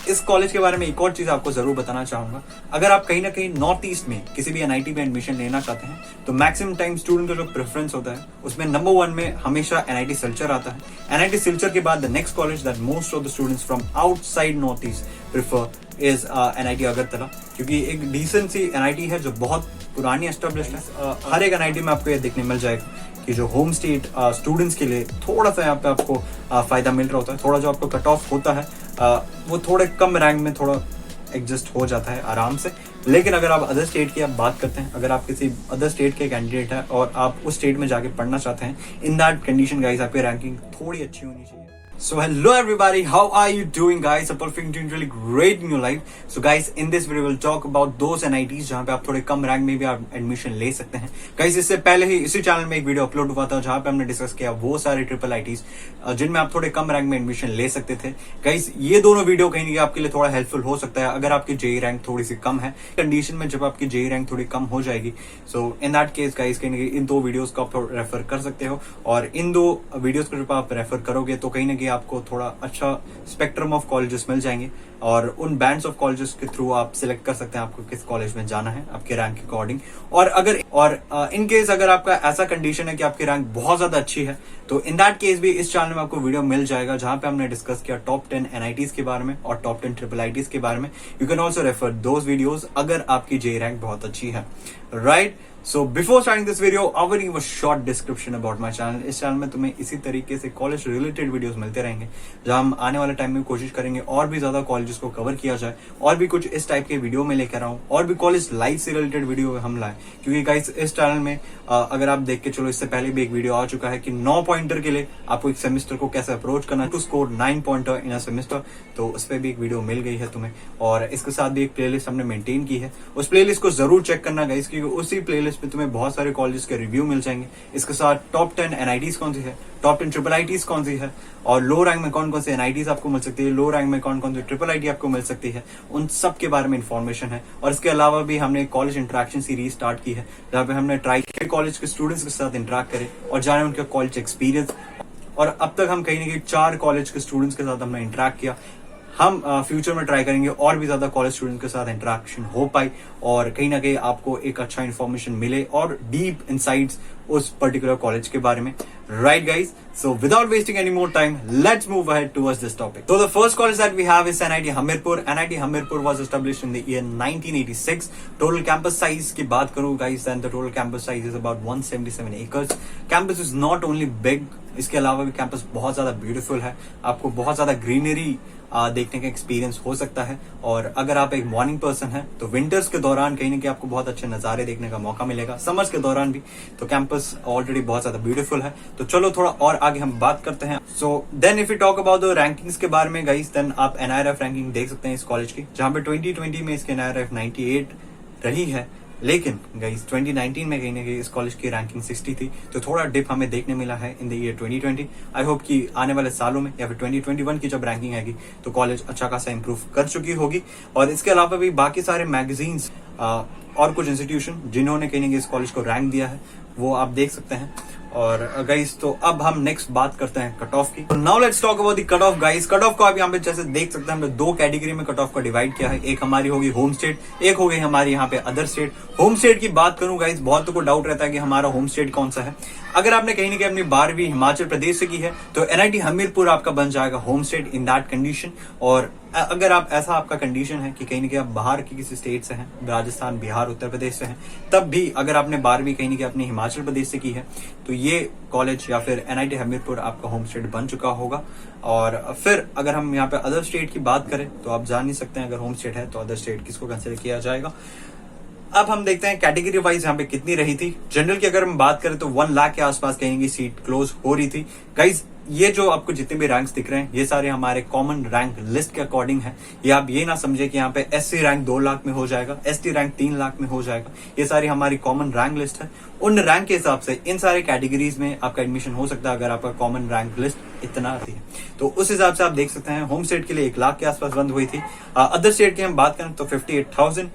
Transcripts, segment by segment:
इस कॉलेज के बारे में एक और चीज आपको जरूर बताना चाहूंगा। अगर आप कहीं ना कहीं नॉर्थ ईस्ट में किसी भी एनआईटी में एडमिशन लेना चाहते हैं तो मैक्सिमम टाइम स्टूडेंट का जो प्रेफरेंस होता है उसमें नंबर 1 में हमेशा एनआईटी सिलचर आता है। एनआईटी सिलचर के बाद the next college that most of the students from outside north east prefer is NIT Agartala, क्योंकि एक डिसेंट सी एनआईटी है जो बहुत पुरानी एस्टेब्लिश्ड है। हर एक एनआईटी में आपको ये देखने मिल जाएगा कि जो होम स्टेट स्टूडेंट्स के लिए थोड़ा सा यहाँ पे आपको फायदा मिल रहा होता है। थोड़ा जो आपको कट ऑफ होता है वो थोड़े कम रैंक में थोड़ा एडजस्ट हो जाता है आराम से। लेकिन अगर आप अदर स्टेट की आप बात करते हैं, अगर आप किसी अदर स्टेट के कैंडिडेट है और आप उस स्टेट में जाके पढ़ना चाहते हैं, इन दैट कंडीशन गाइस आपकी रैंकिंग थोड़ी अच्छी होनी चाहिए। So hello everybody, how are you doing guys? I'm perfect, doing really great in your life. So guys, in this video we'll talk about those NITs जहाँ पे आप थोड़े कम rank में भी आप एडमिशन ले सकते हैं। गाइस इससे पहले ही इसी चैनल में एक वीडियो अपलोड हुआ था जहाँ पे हमने डिस्कस किया वो सारे ट्रिपल आईटीज जिनमें आप थोड़े कम रैंक में एडमिशन ले सकते थे। गाइस ये दोनों वीडियो कहीं ना आपके लिए थोड़ा हेल्पफुल हो सकता है अगर आपकी जेई रैंक थोड़ी सी कम है। कंडीशन में जब आपकी जेई रैंक थोड़ी कम हो जाएगी, सो इन दैट केस गाइस कहीं ना कहीं इन दो वीडियोस को आप रेफर कर सकते हो, और इन दो वीडियोस को जब आप रेफर करोगे तो कहीं ना कहीं आपको थोड़ा अच्छा स्पेक्ट्रम ऑफ कॉलेजेस मिल जाएंगे, और उन बैंड्स ऑफ कॉलेजेस के थ्रू आप सिलेक्ट कर सकते हैं आपको किस कॉलेज में जाना है आपके रैंक के अकॉर्डिंग। और इन केस अगर आपका ऐसा कंडीशन है कि आपकी रैंक बहुत ज्यादा अच्छी है तो इन दैट केस भी इस चैनल में आपको वीडियो मिल जाएगा जहां पे हमने डिस्कस किया टॉप 10 एनआईटीज के बारे में और टॉप 10 ट्रिपल आईटीज के बारे में। You can also refer those videos अगर आपकी जे रैंक बहुत अच्छी है, right. So before starting this video, I will give a short description about my channel. इस चैनल में तुम्हें इसी तरीके से कॉलेज रिलेटेड वीडियोस मिलते रहेंगे जहां हम आने वाले टाइम में कोशिश करेंगे और भी ज्यादा कॉलेजेस को कवर किया जाए, और भी कुछ इस टाइप के वीडियो में लेकर आऊं, और भी कॉलेज लाइफ से रिलेटेड वीडियो हम लाए। क्योंकि गाइस इस चैनल में अगर आप देख के चलो, इससे पहले भी एक वीडियो आ चुका है कि 9 पॉइंटर के लिए आपको एक सेमेस्टर को कैसे अप्रोच करना है to score 9 pointer in a semester, तो उस पर भी एक वीडियो मिल गई है तुम्हें। और इसके साथ भी एक प्लेलिस्ट हमने मेंटेन की है, उस प्लेलिस्ट को जरूर चेक करना गाइस, क्योंकि उसी प्लेलिस्ट में तुम्हें बहुत सारे कॉलेज के रिव्यू मिल जाएंगे। इसके साथ टॉप 10 एनआईटीज कौन सी है, टॉप 10 ट्रिपल आईटीज कौन सी है, और लो रैंक में कौन कौन से एनआईटीज आपको मिल सकती है, लो रैंक में कौन कौन से ट्रिपल आईटी आपको मिल सकती है, उन सब के बारे में इन्फॉर्मेशन है। और इसके अलावा भी हमने कॉलेज इंटरेक्शन सीरीज स्टार्ट की है जहाँ पे हमने ट्राई किया कॉलेज के स्टूडेंट्स के साथ इंटरेक्ट करें और जाने उनका कॉलेज एक्सपीरियंस। और अब तक हम कहीं ना कहीं 4 कॉलेज के स्टूडेंट्स के साथ हमने इंटरेक्ट किया। हम फ्यूचर में ट्राई करेंगे और भी ज्यादा कॉलेज स्टूडेंट के साथ इंटरेक्शन हो पाए और कहीं ना कहीं आपको एक अच्छा इन्फॉर्मेशन मिले और डीप इनसाइट्स उस पर्टिकुलर कॉलेज के बारे में, right guys. So without wasting any more time, let's move ahead towards this topic. So the first college that we have is NIT Hamirpur. NIT Hamirpur was established in the year 1986. Total campus size की बात करूँ guys, then the total campus size is about 177 acres. Campus is not only big, इसके अलावा भी campus बहुत ज्यादा beautiful है, आपको बहुत ज्यादा ग्रीनरी देखने का एक्सपीरियंस हो सकता है। और अगर आप एक मॉर्निंग पर्सन है तो विंटर्स के दौरान कहीं ना कहीं आपको बहुत अच्छे नजारे देखने का मौका मिलेगा, समर्स के दौरान भी। तो कैंपस ऑलरेडी बहुत ज्यादा ब्यूटीफुल है। तो चलो थोड़ा और आगे हम बात करते हैं। So then if you talk about the rankings के बारे में गाइस, देन आप एनआईआरएफ रैंकिंग देख सकते हैं इस कॉलेज की, जहां पे 2020 में इसकी एनआईआरएफ 98 रही है। लेकिन गाइस 2019 में कहीं ना कहीं इस कॉलेज की रैंकिंग 60 थी, तो थोड़ा डिप हमें देखने मिला है in the year 2020। I hope कि आने वाले सालों में या फिर 2021 की जब रैंकिंग आएगी तो कॉलेज अच्छा खासा इंप्रूव कर चुकी होगी। और इसके अलावा भी बाकी सारे मैगजीन्स और कुछ इंस्टीट्यूशन जिन्होंने कहीं ना कहीं इस कॉलेज को रैंक दिया है वो आप देख सकते हैं। और गाइस तो अब हम नेक्स्ट बात करते हैं कट ऑफ की। Now let's talk about the cut off guys. Cut off को आप यहाँ पे जैसे देख सकते हैं हमने 2 कैटेगरी में कट ऑफ को डिवाइड किया है। एक हमारी होगी होम स्टेट, एक हो गई हमारी यहाँ पे अदर स्टेट। होम स्टेट की बात करूं गाइस, बहुत को डाउट रहता है कि हमारा होम स्टेट कौन सा है। अगर आपने कहीं ना कहीं अपनी 12वीं हिमाचल प्रदेश से की है तो एनआईटी हमीरपुर आपका बन जाएगा home state in that condition. और अगर आप ऐसा आपका कंडीशन है कि कहीं ना कहीं आप बाहर की किसी स्टेट से हैं, राजस्थान, बिहार, उत्तर प्रदेश से हैं, तब भी अगर आपने 12वीं कहीं ना कहीं अपने हिमाचल प्रदेश से की है तो ये कॉलेज या फिर एनआईटी हमीरपुर आपका होम स्टेट बन चुका होगा। और फिर अगर हम यहाँ पे अदर स्टेट की बात करें तो आप जान नहीं सकते हैं अगर होम स्टेट है तो अदर स्टेट किसको कंसिडर किया जाएगा। अब हम देखते हैं कैटेगरी वाइज यहाँ पे कितनी रही थी। जनरल की अगर हम बात करें तो 1 लाख के आसपास कहीं की सीट क्लोज हो रही थी। गाइज ये जो आपको जितने भी रैंक्स दिख रहे हैं ये सारे हमारे कॉमन रैंक लिस्ट के अकॉर्डिंग है। ये आप ये ना समझे कि यहाँ पे एससी रैंक 2 लाख में हो जाएगा, एसटी रैंक 3 लाख में हो जाएगा। ये सारी हमारी कॉमन रैंक लिस्ट है उन रैंक के हिसाब से इन सारे कैटेगरीज में आपका एडमिशन हो सकता है अगर आपका कॉमन रैंक लिस्ट इतना रहती है। तो उस हिसाब से आप देख सकते हैं होम स्टेट के लिए 1 लाख के आसपास बंद हुई थी। अदर स्टेट की हम बात करें तो 58,000।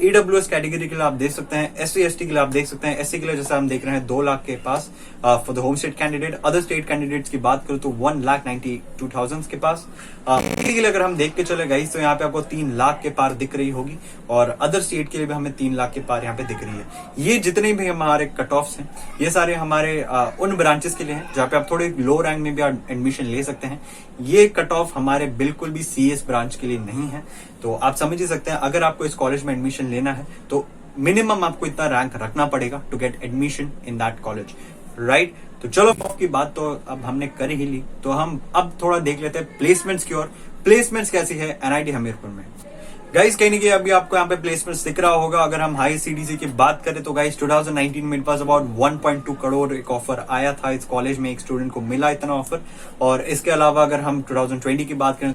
ईडब्ल्यूएस कैटेगरी के लिए आप देख सकते हैं, एससी एसटी के लिए आप देख सकते हैं, एससी के लिए जैसे हम देख रहे हैं 2 लाख के पास for the home state candidate. Other state candidates की बात करूं तो 1,92,000 के पास। के लिए अगर हम देख के चले गई तो यहाँ पे आपको 3 लाख के पार दिख रही होगी, और अदर स्टेट के लिए भी हमें 3 लाख के पार यहाँ पे दिख रही है। ये जितने भी हमारे कट ऑफ्स हैं ये सारे हमारे उन ब्रांचेस के लिए हैं जहाँ पे आप थोड़े लो रैंक में भी एडमिशन ले सकते हैं। ये कट ऑफ हमारे बिल्कुल भी सीएस ब्रांच के लिए नहीं है। तो आप समझ ही सकते हैं अगर आपको इस कॉलेज में एडमिशन लेना है तो मिनिमम आपको इतना रैंक रखना पड़ेगा to get admission in that college, right. तो चलो की बात तो अब हमने कर ही ली, तो हम अब थोड़ा देख लेते हैं प्लेसमेंट्स की ओर। प्लेसमेंट्स कैसी है एनआईटी हमीरपुर में। गाइस कहीं नहीं कि अभी आपको यहाँ पे प्लेसमेंट्स दिख रहा होगा। अगर हम हाई सीडीसी की बात करें तो गाइस 2019 में मेरे पास अबाउट 1.2 करोड़ एक ऑफर आया था इस कॉलेज में, एक स्टूडेंट को मिला इतना ऑफर। और इसके अलावा अगर हम 2020 की बात करें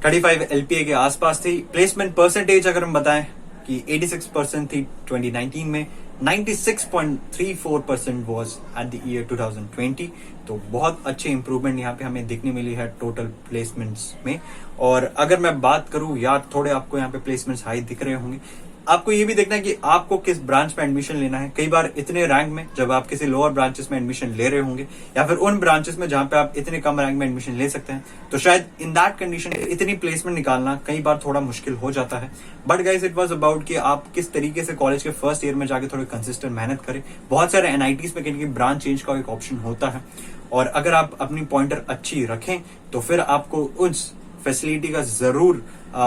35 LPA के आसपास थी। प्लेसमेंट परसेंटेज अगर हम बताएं कि 86% थी 2019 में, 96.34% वॉज एट द ईयर 2020। तो बहुत अच्छे इंप्रूवमेंट यहाँ पे हमें देखने मिली है टोटल प्लेसमेंट्स में। और अगर मैं बात करूं यार, थोड़े आपको यहाँ पे प्लेसमेंट्स हाई दिख रहे होंगे। आपको ये भी देखना है कि आपको किस ब्रांच में एडमिशन लेना है। कई बार इतने रैंक में जब आप किसी लोअर ब्रांचेस में एडमिशन ले रहे होंगे, या फिर उन ब्रांचेस में जहां पे आप इतने कम रैंक में एडमिशन ले सकते हैं, तो शायद इन दैट कंडीशन इतनी प्लेसमेंट निकालना कई बार थोड़ा मुश्किल हो जाता है। But guys it was about कि आप किस तरीके से कॉलेज के फर्स्ट ईयर में जाके थोड़ी कंसिस्टेंट मेहनत करें। बहुत सारे एनआईटीज में कहीं ब्रांच चेंज का एक ऑप्शन होता है, और अगर आप अपनी पॉइंटर अच्छी रखें तो फिर आपको उस फैसिलिटी का जरूर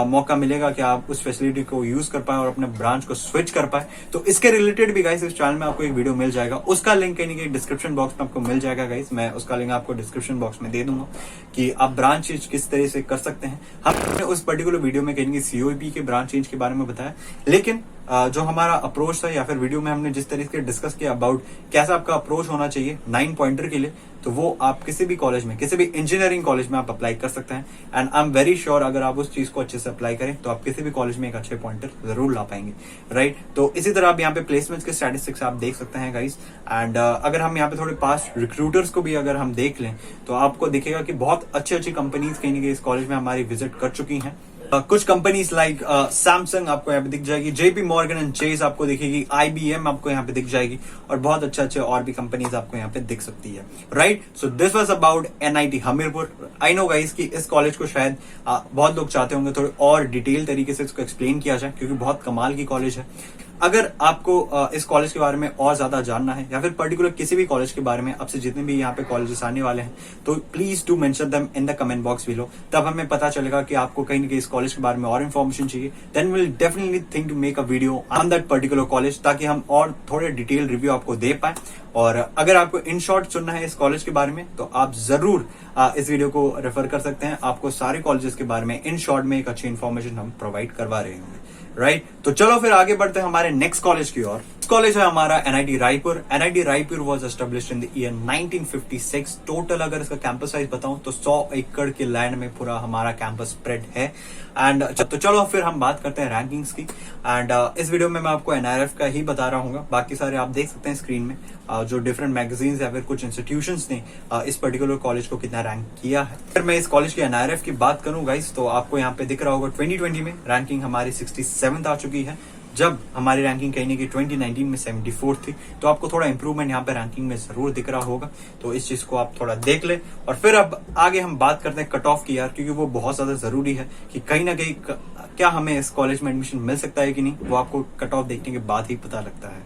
मौका मिलेगा कि आप उस फैसिलिटी को यूज कर पाए और अपने ब्रांच को स्विच कर पाए। तो इसके रिलेटेड भी गाइस इस चैनल में आपको एक वीडियो मिल जाएगा, उसका लिंक कहीं नहीं कहीं डिस्क्रिप्शन बॉक्स में आपको मिल जाएगा गाइस। मैं उसका लिंक आपको डिस्क्रिप्शन बॉक्स में दे दूंगा कि आप ब्रांच चेंज किस तरह से कर सकते हैं। हमने उस पर्टिकुलर वीडियो में कहीं सीओईपी के ब्रांच चेंज के बारे में बताया, लेकिन जो हमारा अप्रोच था या फिर वीडियो में हमने जिस तरीके से डिस्कस किया अबाउट कैसा आपका अप्रोच होना चाहिए 9 पॉइंटर के लिए, तो वो आप किसी भी कॉलेज में, किसी भी इंजीनियरिंग कॉलेज में आप अप्लाई कर सकते हैं। And I am very sure अगर आप उस चीज को अच्छे से अप्लाई करें तो आप किसी भी कॉलेज में एक अच्छे पॉइंटर जरूर ला पाएंगे, राइट। तो इसी तरह आप यहाँ पे प्लेसमेंट्स के स्टैटिस्टिक्स आप देख सकते हैं गाइस। एंड अगर हम यहाँ पे थोड़े पास्ट रिक्रूटर्स को भी अगर हम देख लें तो आपको दिखेगा कि बहुत अच्छी अच्छी कंपनीज कहीं ना कहीं इस कॉलेज में हमारी विजिट कर चुकी हैं। कुछ कंपनीज लाइक सैमसंग आपको यहाँ पे दिख जाएगी, जेपी मॉर्गन एंड चेज आपको दिखेगी, IBM आपको यहाँ पे दिख जाएगी, और बहुत अच्छे अच्छे और भी कंपनीज आपको यहाँ पे दिख सकती है, right. So this was about NIT Hamirpur. I know guys कि इस कॉलेज को शायद बहुत लोग चाहते होंगे थोड़े और डिटेल तरीके से इसको एक्सप्लेन किया जाए, क्योंकि बहुत कमाल की कॉलेज है। अगर आपको इस कॉलेज के बारे में और ज्यादा जानना है, या फिर पर्टिकुलर किसी भी कॉलेज के बारे में आपसे जितने भी यहाँ पे कॉलेजेस आने वाले हैं, तो please do mention them in the comment box below. तब हमें पता चलेगा कि आपको कहीं ना कहीं इस कॉलेज के बारे में और इन्फॉर्मेशन चाहिए। Then will definitely think to make a video on that particular college, ताकि हम और थोड़े डिटेल रिव्यू आपको दे पाए। और अगर आपको इन शॉर्ट सुनना है इस कॉलेज के बारे में तो आप जरूर इस वीडियो को रेफर कर सकते हैं। आपको सारे कॉलेजेस के बारे में इन शॉर्ट में एक अच्छी इन्फॉर्मेशन हम प्रोवाइड करवा रहे होंगे, राइट। तो चलो फिर आगे बढ़ते हैं हमारे नेक्स्ट कॉलेज की ओर। कॉलेज है हमारा NIT Raipur. NIT Raipur was established in the year 1956। Total अगर इसका कैंपस साइज बताऊं तो 100 एकड़ के लैंड में पूरा हमारा कैंपस स्प्रेड है। एंड तो चलो फिर हम बात करते हैं रैंकिंग्स की। एंड इस वीडियो में मैं आपको एनआरएफ का ही बता रहा हूँ, बाकी सारे आप देख सकते हैं स्क्रीन में जो डिफरेंट मैगजीन्स या फिर कुछ इंस्टीट्यूशंस ने इस पर्टिकुलर कॉलेज को कितना रैंक किया है। अगर मैं इस कॉलेज के एनआरएफ की बात करूं गाइस तो आपको यहाँ पे दिख रहा होगा 2020 में रैंकिंग हमारी 67th आ चुकी है, जब हमारी रैंकिंग कहीं ना कहीं 2019 में 74 थी। तो आपको थोड़ा इंप्रूवमेंट यहाँ पे रैंकिंग में जरूर दिख रहा होगा, तो इस चीज को आप थोड़ा देख ले। और फिर अब आगे हम बात करते हैं कट ऑफ की यार, क्योंकि वो बहुत ज्यादा जरूरी है कि कहीं ना कहीं क्या हमें इस कॉलेज में एडमिशन मिल सकता है कि नहीं, वो आपको कट ऑफ देखने के बाद ही पता लगता है।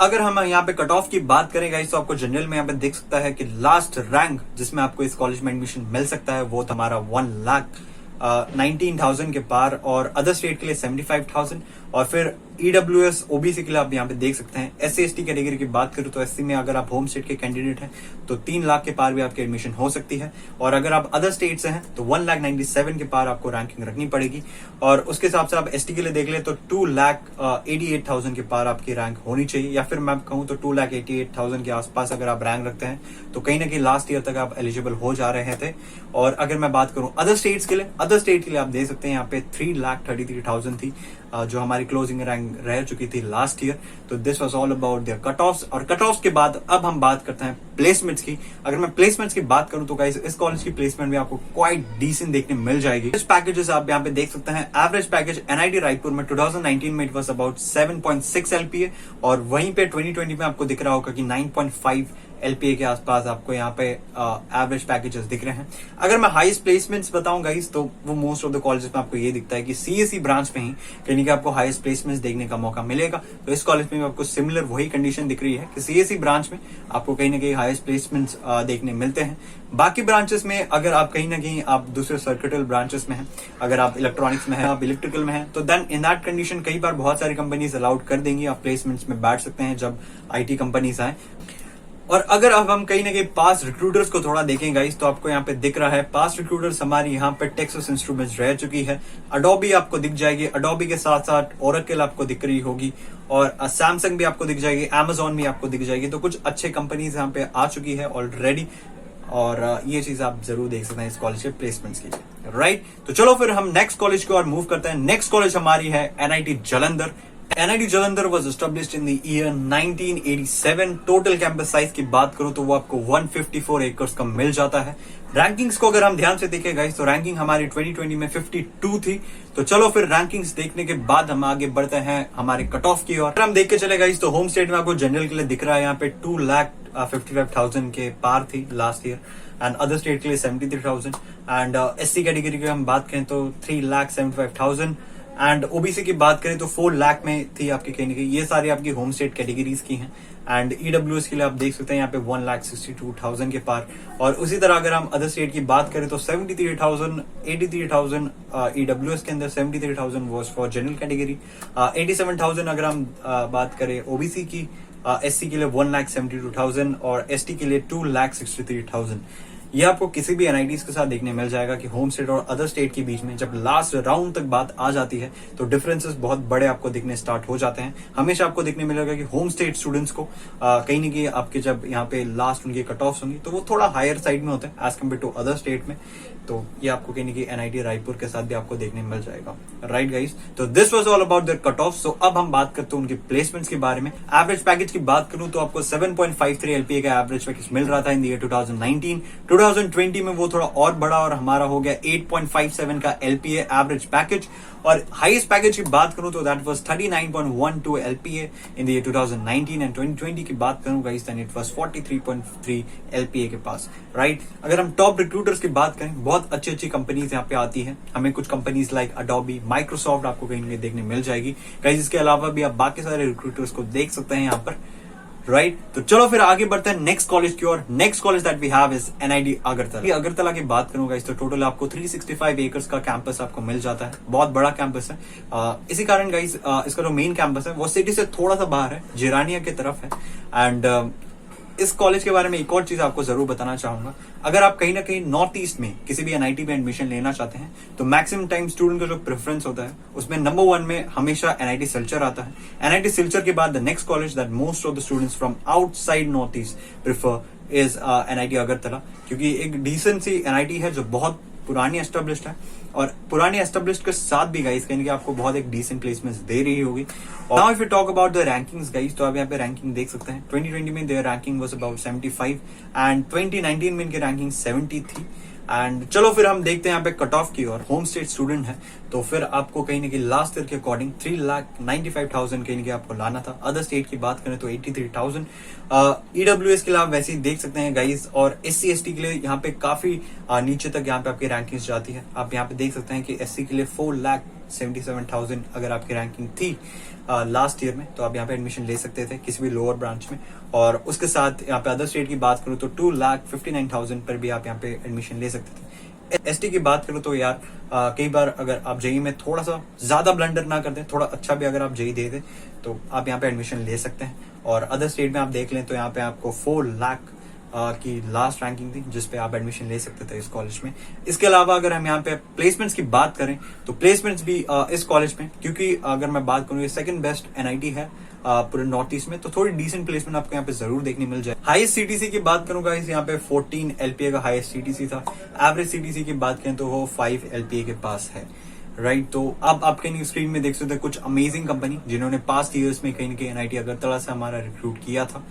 अगर हम यहाँ पे कट ऑफ की बात करें गाइस तो आपको जनरल में यहाँ पे दिख सकता है कि लास्ट रैंक जिसमें आपको इस कॉलेज में एडमिशन मिल सकता है वो हमारा 1,19,000 के पार, और अदर स्टेट के लिए 75,000। और फिर ईडब्ल्यूएस ओबीसी के लिए आप यहाँ पे देख सकते हैं। एससी एसटी कैटेगरी की बात करूं तो एससी में अगर आप होम स्टेट के कैंडिडेट हैं तो 3 लाख के पार भी आपकी एडमिशन हो सकती है, और अगर आप अदर स्टेट से हैं तो 1,97,000 के पार आपको रैंकिंग रखनी पड़ेगी। और उसके हिसाब से आप एसटी के लिए देख ले तो 2,88,000 के पार आपकी रैंक होनी चाहिए, या फिर मैं कहूँ तो 2,88,000 के आसपास अगर आप रैंक रखते हैं तो कहीं ना कहीं लास्ट ईयर तक आप एलिजिबल हो जा रहे थे। और अगर मैं बात करूं अदर स्टेट के लिए आप देख सकते हैं यहाँ पे 3,33,000 थी जो हमारी क्लोजिंग रैंक रैंकिंग रह चुकी थी लास्ट ईयर। तो this was all about their cut offs. और कट ऑफ्स के बाद अब हम बात करते हैं प्लेसमेंट्स की। अगर मैं प्लेसमेंट्स की बात करूं तो गाइस इस कॉलेज की प्लेसमेंट भी आपको क्वाइट डिसेंट देखने मिल जाएगी। इस पैकेजेस आप यहाँ पे देख सकते हैं। एवरेज पैकेज एनआईटी रायपुर में 2019 में इट वाज अबाउट 7.6 एलपीए, और वहीं पे 2020 में आपको दिख रहा होगा कि 9.5 एलपीए के आसपास आपको यहाँ पे एवरेज पैकेजेस दिख रहे हैं। अगर मैं हाईएस्ट प्लेसमेंट्स बताऊं गाइस तो वो मोस्ट ऑफ द कॉलेजेस में आपको ये दिखता है कि सीएसई ब्रांच में ही कहीं कि आपको हाईएस्ट प्लेसमेंट्स देखने का मौका मिलेगा। तो इस कॉलेज में भी आपको सिमिलर वही कंडीशन दिख रही है कि सीएसई ब्रांच में आपको कहीं ना कहीं हाईएस्ट प्लेसमेंट्स देखने मिलते हैं। बाकी ब्रांचेस में अगर आप कहीं ना कहीं आप दूसरे सर्किटल ब्रांचेस में हैं, अगर आप इलेक्ट्रॉनिक्स में हैं, आप इलेक्ट्रिकल में हैं, तो देन इन दैट कंडीशन कई बार बहुत सारी कंपनीज अलाउड कर देंगी, आप प्लेसमेंट्स में बैठ सकते हैं जब आईटी कंपनीज आए। और अगर अब हम कहीं ना कहीं पास रिक्रूटर्स को थोड़ा देखें गाइस तो आपको यहाँ पे दिख रहा है पास रिक्रूटर्स हमारी यहाँ पे टेक्सास इंस्ट्रूमेंट्स रह चुकी है। अडोबी आपको दिख जाएगी, अडोबी के साथ साथ ओरेकल आपको दिख रही होगी, और सैमसंग भी आपको दिख जाएगी, अमेजॉन भी आपको दिख जाएगी। तो कुछ अच्छे कंपनीज यहाँ पे आ चुकी है ऑलरेडी, और ये चीज आप जरूर देख सकते हैं इस कॉलेज के प्लेसमेंट्स की, राइट। तो चलो फिर हम नेक्स्ट कॉलेज की ओर मूव करते हैं। नेक्स्ट कॉलेज हमारी है NIT Jalandhar. NIT Jalandhar was established in the year 1987। Total campus size की बात करूं तो वो आपको 154 एकर्स का मिल जाता है। रैंकिंग्स को अगर हम ध्यान से देखें गाइस तो रैंकिंग हमारी 2020 में 52 थी। तो चलो फिर रैंकिंग्स देखने के बाद हम आगे बढ़ते हैं हमारे कट ऑफ की ओर। हम देख के चले गाइस तो होम स्टेट में आपको जनरल के लिए दिख रहा है यहाँ पे 2,55,000 के पार थी last year, and other state के लिए 73,000, एंड SC कैटेगरी की हम बात करें तो 3,75,000, एंड ओबीसी की बात करें तो 4 लाख में थी आपकी कहीं ना कहीं। ये सारी आपकी होम स्टेट कैटेगरीज की हैं। एंड ईडब्ल्यूएस के लिए आप देख सकते हैं यहाँ पे 1,62,000 के पार। और उसी तरह अगर हम अदर स्टेट की बात करें तो 73,000, 83,000 ईडब्ल्यूएस के अंदर, 73,000 वॉज फॉर जनरल कैटेगरी, 87,000 अगर हम बात करें ओबीसी की, SC के लिए 1,72,000 और ST के लिए 2,63,000। ये आपको किसी भी एनआईटीज के साथ देखने मिल जाएगा कि होम स्टेट और अदर स्टेट के बीच में जब लास्ट राउंड तक बात आ जाती है तो डिफरेंसेस बहुत बड़े आपको दिखने स्टार्ट हो जाते हैं। हमेशा आपको देखने मिलेगा कि होम स्टेट स्टूडेंट्स को कहीं ना कहीं आपके जब यहाँ पे लास्ट उनकी कट ऑफ्स होंगी तो वो थोड़ा हायर साइड में होते हैं as compare to other state में। तो ये आपको कहीं ना कहीं एनआईटी रायपुर के साथ भी आपको देखने मिल जाएगा, राइट गाइस। तो this was all about their cut off. So अब हम बात करते हैं उनके प्लेसमेंट्स के बारे में। एवरेज पैकेज की बात करूं तो आपको 7.53 एलपीए का एवरेज पैकेज मिल रहा था इन द ईयर 2019। 2020 में वो थोड़ा और बढ़ा और हमारा हो गया 8.57 का एलपीए एवरेज पैकेज। और हाईएस्ट पैकेज की बात करूं तो that was 39.12 LPA in the year 2019, and 2020 की बात करूं guys then it was 43.3 LPA के पास, राइट। अगर हम टॉप रिक्रूटर्स की बात करें, बहुत अच्छी अच्छी कंपनीज यहाँ पे आती हैं। हमें कुछ कंपनीज लाइक अडोबी, माइक्रोसॉफ्ट आपको कहीं ना कहीं देखने मिल जाएगी गाइस। इसके अलावा भी आप बाकी सारे रिक्रूटर्स को देख सकते हैं यहाँ पर, राइट। तो चलो फिर आगे बढ़ते हैं नेक्स्ट कॉलेज की ओर। Next college that we have is NIT Agartala. Agartala की बात करूंगा इस तो टोटल आपको 365 एकर्स का कैंपस आपको मिल जाता है। बहुत बड़ा कैंपस है। इसी कारण गाइस इसका जो मेन कैंपस है वो सिटी से थोड़ा सा बाहर है, जिरानिया की तरफ है। एंड इस कॉलेज के बारे में एक और चीज आपको जरूर बताना चाहूंगा। अगर आप कहीं ना कहीं नॉर्थ ईस्ट में किसी भी एनआईटी में एडमिशन लेना चाहते हैं तो मैक्सिमम टाइम स्टूडेंट का जो प्रेफरेंस होता है उसमें नंबर 1 में हमेशा एनआईटी सिलचर आता है। एनआईटी सिलचर के बाद the next college that most of the students from outside north east prefer is NIT Agartala, क्योंकि एक डिसेंट सी एनआईटी है जो बहुत पुरानी एस्टेब्लिश्ड है, और पुरानी एस्टेब्लिश्ड के साथ भी गाइस कहीं कि आपको बहुत एक डिसेंट प्लेसमेंट्स दे रही होगी। और now if you talk about the rankings guys तो आप यहाँ पे रैंकिंग देख सकते हैं। 2020 में their ranking was about 75 and 2019 में इनकी रैंकिंग 70 थी। एंड चलो फिर हम देखते हैं यहाँ पे कट ऑफ की और होम स्टेट स्टूडेंट है तो फिर आपको कहीं ना कहीं लास्ट ईयर के अकॉर्डिंग 3,95,000 कहीं ना कहीं आपको लाना था। अदर स्टेट की बात करें तो 83,000। ईडब्ल्यूएस के लिए आप वैसे ही देख सकते हैं गाइस, और SC ST के लिए यहाँ पे काफी नीचे तक यहाँ पे आपकी रैंकिंग जाती है। आप यहाँ पे देख सकते हैं कि SC के लिए 4,77,000 अगर आपकी रैंकिंग थी लास्ट ईयर में तो आप यहाँ पे एडमिशन ले सकते थे किसी भी लोअर ब्रांच में। और उसके साथ यहाँ पे अदर स्टेट की बात करूँ तो 2,59,000 पर भी आप यहाँ पे एडमिशन ले सकते थे। ST की बात करूँ तो यार कई बार अगर आप जेई में थोड़ा सा ज्यादा ब्लंडर ना कर दें, थोड़ा अच्छा भी अगर आप जेई दे दें तो आप यहाँ पे एडमिशन ले सकते हैं। और अदर स्टेट में आप देख लें तो यहाँ पे आपको 4 लाख की लास्ट रैंकिंग थी जिसपे आप एडमिशन ले सकते थे इस कॉलेज में। इसके अलावा अगर हम यहाँ पे प्लेसमेंट्स की बात करें तो प्लेसमेंट्स भी इस कॉलेज में, क्योंकि अगर मैं बात करूँ ये सेकंड बेस्ट एनआईटी है पूरे नॉर्थ ईस्ट में, तो थोड़ी डिसेंट प्लेसमेंट आपको यहाँ पे जरूर देखने मिल जाए। हाईएस्ट सीटीसी की बात करूंगा इस यहाँ पे 14 एलपीए का हाईएस्ट सीटीसी था। एवरेज सीटीसी की बात करें तो वो 5 एलपीए के पास है, राइट। तो अब आप कहीं स्क्रीन में देख सकते हैं कुछ अमेजिंग कंपनी जिन्होंने पास्ट ईयर्स में कहीं ना कहीं एनआईटी अगरतला से हमारा रिक्रूट किया था।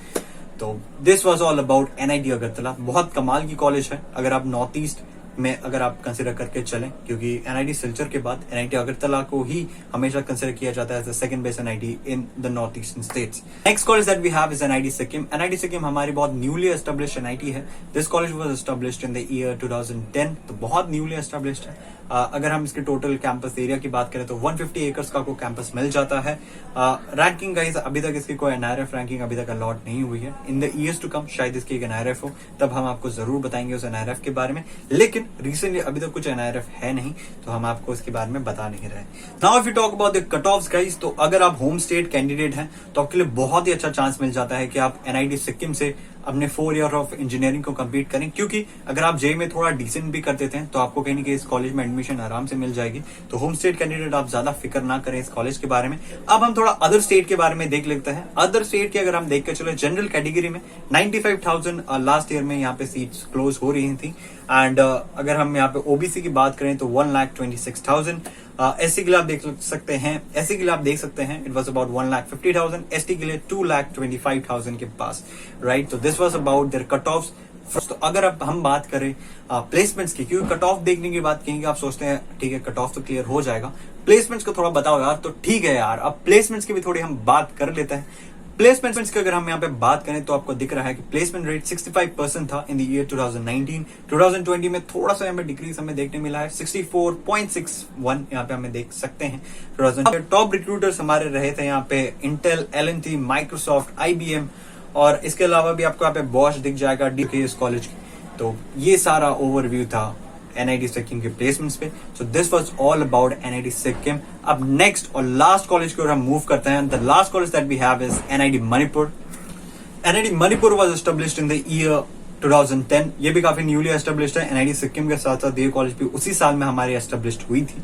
तो this was all about NIT Agartala. बहुत कमाल की कॉलेज है अगर आप नॉर्थ ईस्ट में अगर आप कंसिडर करके चलें, क्योंकि एनआईटी सिलचर के बाद एनआईटी अगरतला को ही हमेशा कंसिडर किया जाता है as the second best NIT in the north eastern states. Next college that we have is NIT Sikkim. NIT Sikkim हमारी बहुत न्यूली एस्टेब्लिश्ड एनआईटी है। This college was established in the year 2010, तो बहुत न्यूली एस्टेब्लिश्ड है। अगर हम इसके टोटल कैंपस एरिया की बात करें तो 150 एकर्स का को कैंपस मिल जाता है। रैंकिंग गाइस अभी तक इसकी कोई एनआरएफ रैंकिंग अभी तक अलॉट नहीं हुई है। In the years to come शायद इसकी एक एनआरएफ हो, तब हम आपको जरूर बताएंगे उस एनआरएफ के बारे में। लेकिन रिसेंटली अभी तक कुछ एनआरएफ है नहीं, तो हम आपको इसके बारे में बता नहीं रहे। Now if you talk about the cut offs guys, तो अगर आप होम स्टेट कैंडिडेट हैं तो आपके लिए बहुत ही अच्छा चांस मिल जाता है कि आप एनआईटी सिक्किम से अपने 4 ईयर ऑफ इंजीनियरिंग को कंप्लीट करें, क्योंकि अगर आप जे में थोड़ा डिसेंट भी कर देते हैं तो आपको कहीं ना कहीं इस कॉलेज में एडमिशन आराम से मिल जाएगी। तो होम स्टेट कैंडिडेट आप ज्यादा फिक्र ना करें इस कॉलेज के बारे में। अब हम थोड़ा अदर स्टेट के बारे में देख लेते हैं। अदर स्टेट की अगर हम देख के चले, जनरल कैटेगरी में 95,000 लास्ट ईयर में यहाँ पे सीट्स क्लोज हो रही थी। एंड अगर हम यहाँ पे ओबीसी की बात करें तो 1,26,000। एससी के लिए आप देख सकते हैं, एससी के लिए आप देख सकते हैं इट वाज अबाउट 1,50,000। एसटी के लिए 2,25,000 के पास, राइट। तो this was about their cut offs. तो अगर अब हम बात करें प्लेसमेंट्स की, क्योंकि कट ऑफ देखने की बात कहेंगे आप सोचते हैं ठीक है कट ऑफ तो क्लियर हो जाएगा, प्लेसमेंट्स को थोड़ा बताओ यार। तो ठीक है यार, अब प्लेसमेंट्स की भी थोड़ी हम बात कर लेते हैं। प्लेसमेंट्स की अगर हम यहाँ पे बात करें तो आपको दिख रहा है कि प्लेसमेंट रेट 65% था इन द ईयर 2019। 2020 में थोड़ा सा यहाँ पे डिक्रीज हमें देखने मिला है, 64.61 यहाँ पे हमें देख सकते हैं। टॉप रिक्रूटर्स हमारे रहे थे यहाँ पे इंटेल, एलएनटी, माइक्रोसॉफ्ट, आईबीएम, और इसके अलावा भी आपको यहाँ पे बॉश दिख जाएगा इस कॉलेज की। तो ये सारा ओवरव्यू था एनआईटी सिक्किम के प्लेसमेंट्स पे। सो this was all about NIT Sikkim. अब नेक्स्ट और लास्ट कॉलेज की ओर हम मूव करते हैं। The last college that we have is NIT Manipur. NIT Manipur was established in the year 2010। ये भी काफी न्यूली एस्टेब्लिश्ड है। एनआईटी सिक्किम के साथ साथ ये कॉलेज भी उसी साल में हमारी एस्टेब्लिश्ड हुई थी।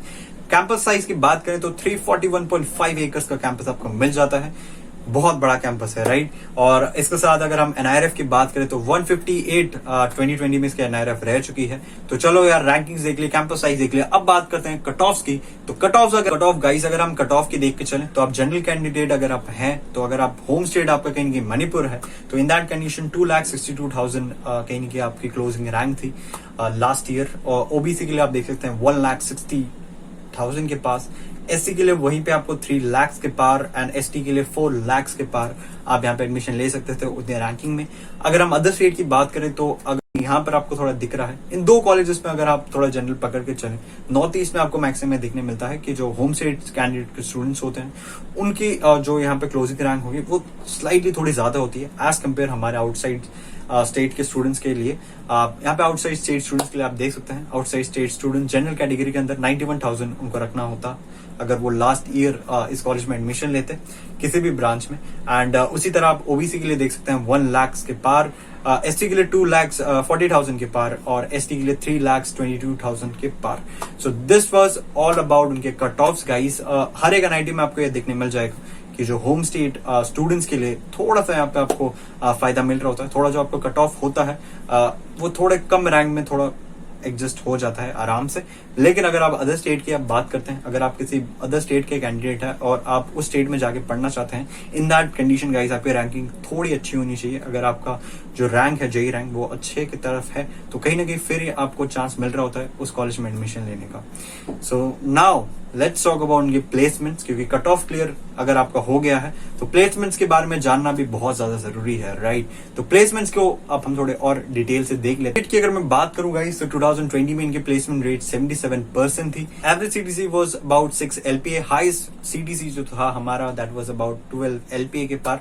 कैंपस साइज की बात करें तो 341.5 एकर्स का कैंपस आपको मिल जाता है। बहुत बड़ा कैंपस है, राइट। और इसके साथ अगर हम एनआईआरएफ की बात करें तो 158 2020 में इसकी एनआईआरएफ रह चुकी है। तो चलो यार, रैंकिंग्स देख लिए, कैंपस साइज देख लिया, अब बात करते हैं कट ऑफ्स की। तो कट ऑफ गाइस अगर हम कट ऑफ की देख के चलें तो आप जनरल कैंडिडेट अगर आप हैं, तो अगर आप होम स्टेट आपका कहीं कि मणिपुर है, तो इन दैट कंडीशन 2,62,000 कहीं की आपकी क्लोजिंग रैंक थी लास्ट ईयर। और ओबीसी के लिए आप देख सकते हैं 1,60,000 के पास। एससी के लिए वहीं पे आपको 3 लाख के पार एंड एसटी के लिए 4 लाख के पार आप यहाँ पे एडमिशन ले सकते थे उतने रैंकिंग में। अगर हम अदर स्टेट की बात करें तो अगर यहाँ पर आपको थोड़ा दिख रहा है इन 2 कॉलेजेस में, अगर आप थोड़ा जनरल पकड़ के चलें, नॉर्थ ईस्ट में आपको मैक्सिमम देखने मिलता है कि जो होम स्टेट कैंडिडेट के स्टूडेंट्स होते हैं उनकी जो यहाँ पे क्लोजिंग रैंक होगी वो स्लाइटली थोड़ी ज्यादा होती है एज कम्पेयर हमारे आउटसाइड स्टेट के स्टूडेंट्स के लिए। यहाँ पे आउटसाइड स्टेट स्टूडेंट्स के लिए आप देख सकते हैं, outside state student general category के अंदर 91,000 उनको रखना होता अगर वो लास्ट ईयर इस कॉलेज में एडमिशन लेते किसी भी ब्रांच में। एंड उसी तरह आप ओबीसी के लिए देख सकते हैं 1 लाख के पार, एसटी के लिए 2,40,000 के पार और एसटी के लिए 3,22,000 के पार। So this was all about उनके कट ऑफ्स गाइस। हर एक एनआईटी में आपको ये देखने मिल जाएगा कि जो होम स्टेट स्टूडेंट्स के लिए थोड़ा सा यहाँ पे आपको फायदा मिल रहा होता है। थोड़ा जो आपको कट ऑफ होता है वो थोड़े कम रैंक में थोड़ा एडजस्ट हो जाता है आराम से। लेकिन अगर आप अदर स्टेट की आप बात करते हैं, अगर आप किसी अदर स्टेट के कैंडिडेट है और आप उस स्टेट में जाके पढ़ना चाहते हैं, इन दैट कंडीशन गाइस आपकी रैंकिंग थोड़ी अच्छी होनी चाहिए। अगर आपका जो रैंक है जेई रैंक वो अच्छे की तरफ है तो कहीं ना कहीं फिर आपको चांस मिल रहा होता है उस कॉलेज में एडमिशन लेने का। So now let's talk about उनके प्लेसमेंट्स, क्योंकि कट ऑफ क्लियर अगर आपका हो गया है तो प्लेसमेंट्स के बारे में जानना भी बहुत ज्यादा जरूरी है, राइट। तो प्लेसमेंट्स को अब हम थोड़े और डिटेल से देख लेते हैं कि अगर मैं बात करूंगा इस 2020 में इनके प्लेसमेंट रेट 77% थी। Average CTC was about 6 LPA, highest CTC जो था हमारा दैट वाज अबाउट 12 LPA के पार।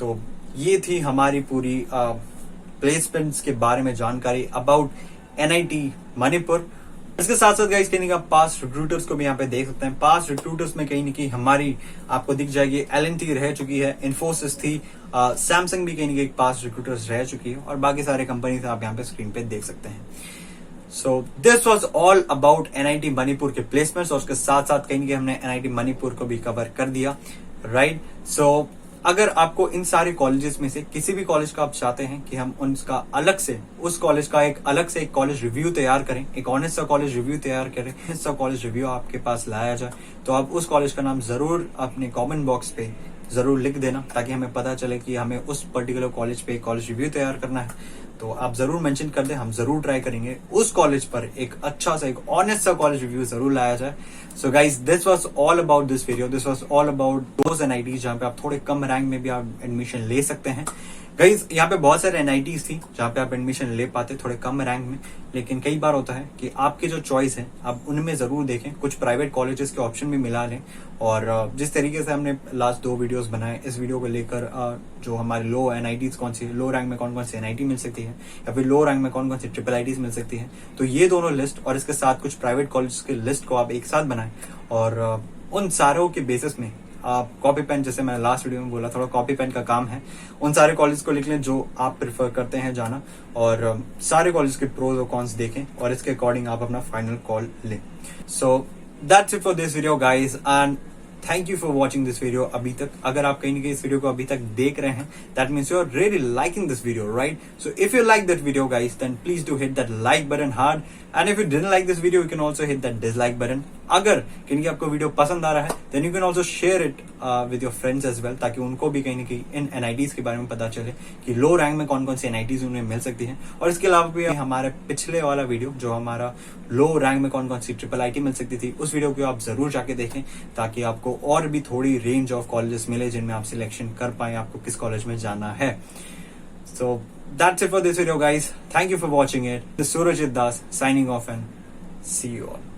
तो ये थी हमारी पूरी प्लेसमेंट्स के बारे में जानकारी अबाउट एनआईटी मणिपुर। इसके साथ साथ गाइस कहीं आप पास्ट रिक्रूटर्स को भी यहाँ पे देख सकते हैं। पास्ट रिक्रूटर्स में कहीं ना कहीं हमारी आपको दिख जाएगी एलएनटी रह चुकी है, इन्फोसिस थी, सैमसंग भी कहीं ना कहीं पास्ट रिक्रूटर्स रह चुकी है और बाकी सारे कंपनीज आप यहाँ पे स्क्रीन पे देख सकते हैं। सो this was all about NIT Manipur के प्लेसमेंट्स और उसके साथ साथ कहीं ना कहीं हमने एनआईटी मणिपुर को भी कवर कर दिया, राइट। सो अगर आपको इन सारे कॉलेजेस में से किसी भी कॉलेज का आप चाहते हैं कि हम उनका अलग से उस कॉलेज का एक अलग से एक कॉलेज रिव्यू तैयार करें, एक ऑनेस्ट सा कॉलेज रिव्यू तैयार करें, ऑनेस्ट सा कॉलेज रिव्यू आपके पास लाया जाए, तो आप उस कॉलेज का नाम जरूर अपने कमेंट बॉक्स पे जरूर लिख देना, ताकि हमें पता चले कि हमें उस पर्टिकुलर कॉलेज पे एक कॉलेज रिव्यू तैयार करना है। तो आप जरूर मेंशन कर दें, हम जरूर ट्राई करेंगे उस कॉलेज पर एक अच्छा सा, एक ऑनेस्ट सा कॉलेज रिव्यू जरूर लाया जाए। So guys, this was all about this video. This was all about those NITs जहाँ पे आप थोड़े कम रैंक में भी आप एडमिशन ले सकते हैं। गाइज, यहाँ पे बहुत सारे एनआईटीज थी जहाँ पे आप एडमिशन ले पाते थोड़े कम रैंक में, लेकिन कई बार होता है कि आपके जो चॉइस है आप उनमें जरूर देखें, कुछ प्राइवेट कॉलेजेस के ऑप्शन भी मिला लें। और जिस तरीके से हमने लास्ट 2 वीडियोस बनाए, इस वीडियो को लेकर जो हमारे लो एनआईटीज कौन सी, लो रैंक में कौन कौन सी एनआईटी मिल सकती है, या फिर लो रैंक में कौन कौन सी ट्रिपल आईटीज मिल सकती है, तो ये दोनों लिस्ट और इसके साथ कुछ प्राइवेट कॉलेज की लिस्ट को आप एक साथ बनाएं और उन सारों के बेसिस में आप कॉपी पेन, जैसे मैंने लास्ट वीडियो में बोला, थोड़ा कॉपी पेन का काम है, उन सारे कॉलेज को लिख लें जो आप प्रेफर करते हैं जाना, और सारे कॉलेज के प्रोज और कॉन्स देखें और इसके अकॉर्डिंग आप अपना फाइनल कॉल लें। So that's it for this video guys, and thank you for watching this video अभी तक। अगर आप कहीं ना कहीं इस वीडियो को अभी तक देख रहे हैं, that means you are really liking this video, right? So if you like that video guys, then please do hit that like button hard, and if you didn't like this video, you can also hit that dislike button. अगर कहीं आपको video पसंद आ रहा है, then you can also share it with your friends as well, ताकि उनको भी कहीं ना कहीं इन एनआईटीज के बारे में पता चले कि लो रैंक में कौन कौन सी एनआईटीज उन्हें मिल सकती है। और इसके अलावा भी हमारे पिछले वाला वीडियो जो हमारा लो रैंक में कौन कौन सी ट्रिपल आईटी मिल सकती थी, उस वीडियो को आप जरूर जाके देखें, ताकि आपको और भी थोड़ी रेंज ऑफ कॉलेजेस मिले जिनमें आप सिलेक्शन कर पाए आपको किस कॉलेज में जाना है। सो that's it for this video guys. Thank you for watching it. This is Surajit Das signing off and see you all.